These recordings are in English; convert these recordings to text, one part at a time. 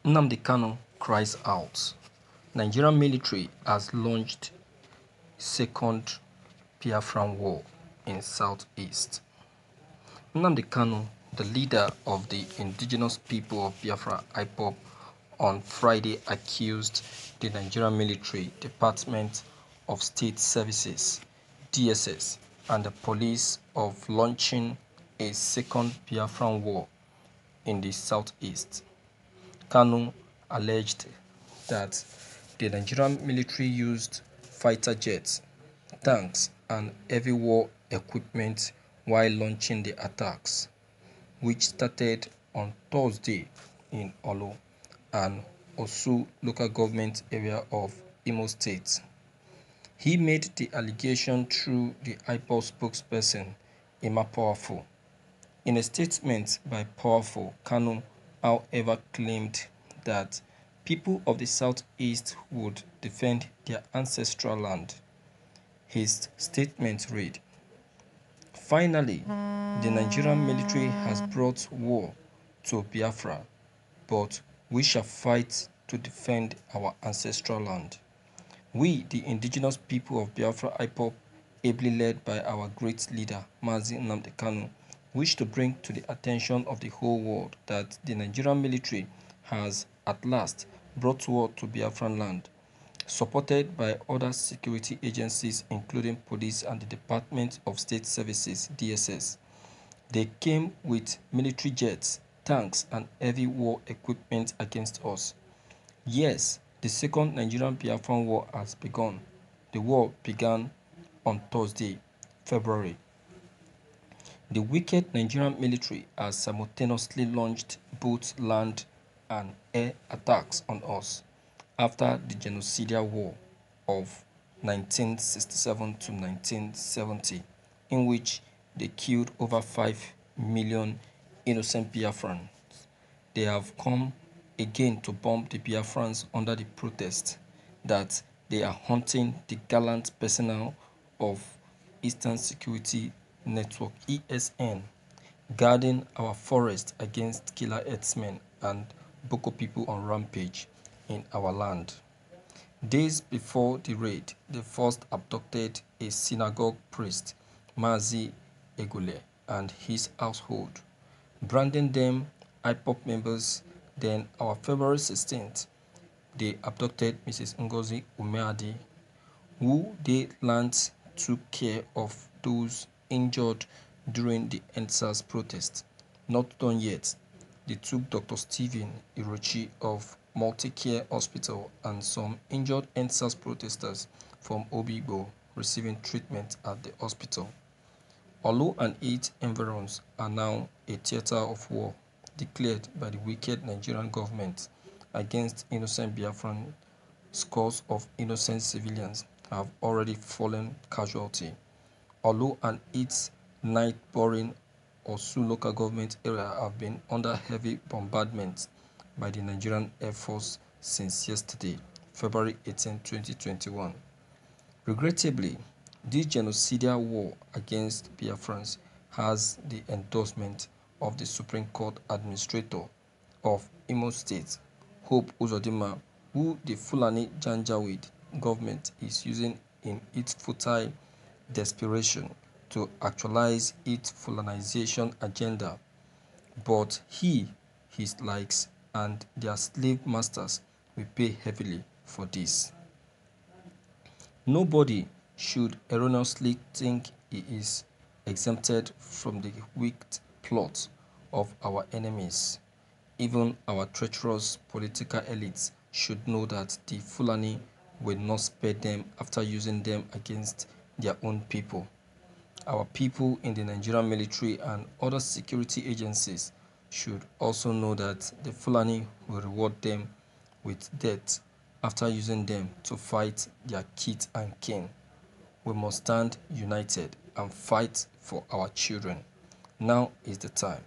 Nnamdi Kanu cries out. Nigerian military has launched second Biafran war in southeast. Nnamdi Kanu, the leader of the indigenous people of Biafra IPOB, on Friday accused the Nigerian Military Department of State Services (DSS) and the police of launching a second Biafran war in the southeast. Kanu alleged that the Nigerian military used fighter jets, tanks, and heavy war equipment while launching the attacks, which started on Thursday in Olu and Osu local government area of Imo State. He made the allegation through the IPOB spokesperson, Emma Powerful. In a statement by Powerful, Kanu, however, claimed that people of the southeast would defend their ancestral land. His statement read, "Finally, the Nigerian military has brought war to Biafra, but we shall fight to defend our ancestral land. We, the indigenous people of Biafra IPOB, ably led by our great leader, Mazi Nnamdi Kanu, wish to bring to the attention of the whole world that the Nigerian military has, at last, brought war to Biafran land, supported by other security agencies including police and the Department of State Services (DSS). They came with military jets, tanks, and heavy war equipment against us. Yes, the second Nigerian Biafran war has begun. The war began on Thursday, February. The wicked Nigerian military has simultaneously launched both land and air attacks on us after the genocidal war of 1967 to 1970, in which they killed over 5 million innocent Biafrans. They have come again to bomb the Biafrans under the protest that they are hunting the gallant personnel of Eastern Security Network (ESN), guarding our forest against killer herdsmen and Boko people on rampage in our land. Days before the raid, they first abducted a synagogue priest, Mazi Egule, and his household, branding them IPOB members. Then, on February 16th, they abducted Mrs. Ngozi Umeadi, who they learned took care of those injured during the EndSARS protest. Not done yet, they took Dr. Stephen Irochi of Multicare Hospital and some injured EndSARS protesters from Obigbo receiving treatment at the hospital. Olu and its environs are now a theater of war declared by the wicked Nigerian government against innocent Biafran. Scores of innocent civilians have already fallen casualty. Olu and its neighboring Osu local government area have been under heavy bombardment by the Nigerian Air Force since yesterday, February 18, 2021. Regrettably, this genocidal war against Biafrans has the endorsement of the Supreme Court Administrator of Imo State, Hope Uzodinma, who the Fulani Janjaweed government is using in its futile desperation to actualize its Fulanization agenda. But he, his likes, and their slave masters will pay heavily for this. Nobody should erroneously think he is exempted from the wicked plots of our enemies. Even our treacherous political elites should know that the Fulani will not spare them after using them against their own people. Our people in the Nigerian military and other security agencies should also know that the Fulani will reward them with death after using them to fight their kith and kin. We must stand united and fight for our children. Now is the time.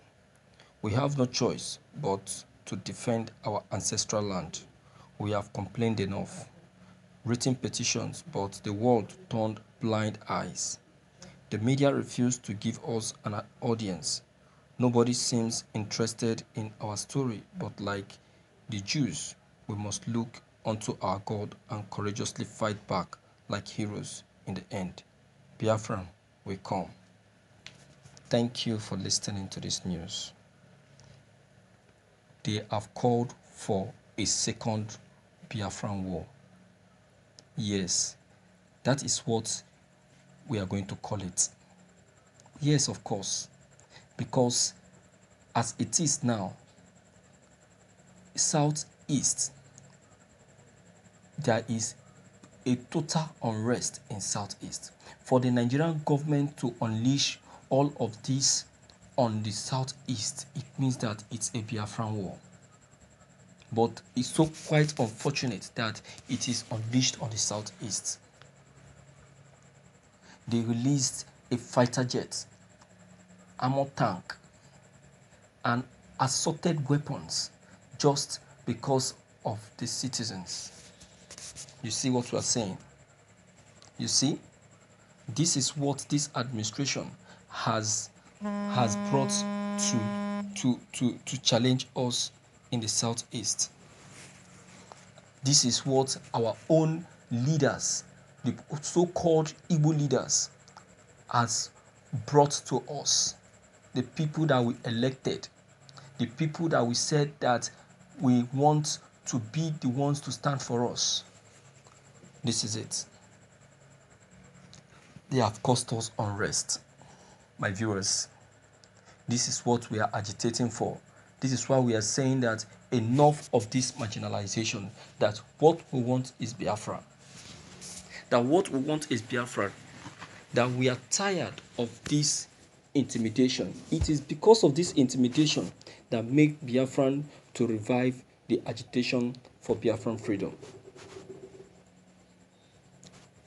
We have no choice but to defend our ancestral land. We have complained enough, written petitions, but the world turned blind eyes. The media refused to give us an audience. Nobody seems interested in our story, but like The Jews, we must look unto our God and courageously fight back like heroes in the end. Biafra will come. Thank you for listening to this news. They have called for a second Biafran war. Yes, that is what we are going to call it. Yes, of course, because as it is now, Southeast, there is a total unrest in Southeast. For the Nigerian government to unleash all of this on the Southeast, it means that it's a Biafran war. But it's so quite unfortunate that it is unleashed on the Southeast. They released a fighter jet, armor tank, and assorted weapons just because of the citizens. You see what we are saying? You see? This is what this administration has brought to challenge us in the Southeast. This is what our own leaders, the so-called Igbo leaders, has brought to us. The people that we elected, the people that we said that we want to be the ones to stand for us. This is it. They have caused us unrest. My viewers, this is what we are agitating for. This is why we are saying that enough of this marginalization, that what we want is Biafra. That what we want is Biafra. That we are tired of this intimidation. It is because of this intimidation that make Biafran to revive the agitation for Biafran freedom.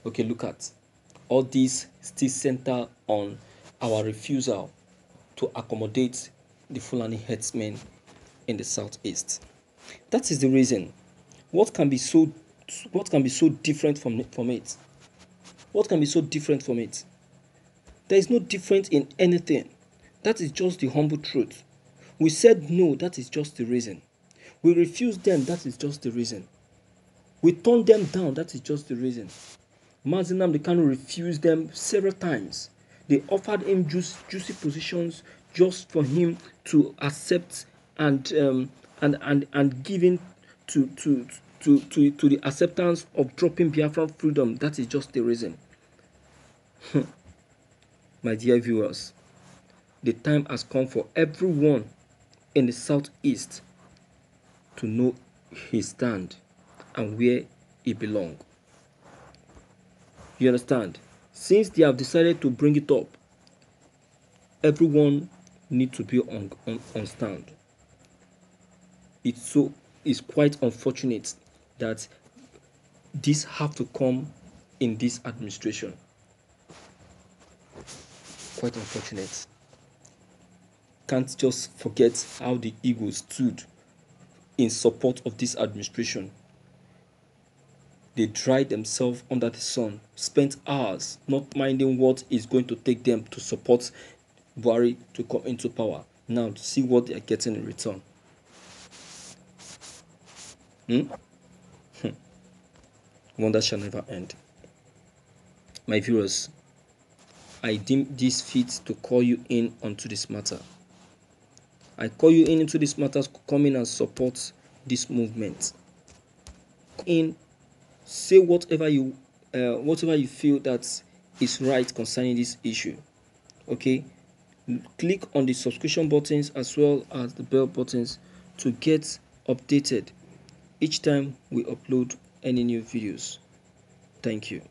Okay, look at all these still center on our refusal to accommodate the Fulani herdsmen in the Southeast. That is the reason. What can be so different from it? What can be so different from it? There is no difference in anything. That is just the humble truth. We said no, that is just the reason. We refused them, that is just the reason. We turned them down, that is just the reason. Nnamdi Kanu refused them several times. They offered him juicy positions just for him to accept and give in to the acceptance of dropping Biafran freedom. That is just the reason. My dear viewers, the time has come for everyone in the Southeast to know his stand and where he belongs. You understand? Since they have decided to bring it up, everyone needs to be on stand. It's quite unfortunate that this have to come in this administration. Quite unfortunate. Can't just forget how the Igbo stood in support of this administration. They dried themselves under the sun, spent hours not minding what is going to take them to support Buhari to come into power. Now to see what they are getting in return. Wonder shall never end. My viewers, I deem this fit to call you in onto this matter. I call you in into this matter to come in and support this movement. Say whatever you feel that is right concerning this issue. Okay, click on the subscription buttons as well as the bell buttons to get updated each time we upload any new videos. Thank you.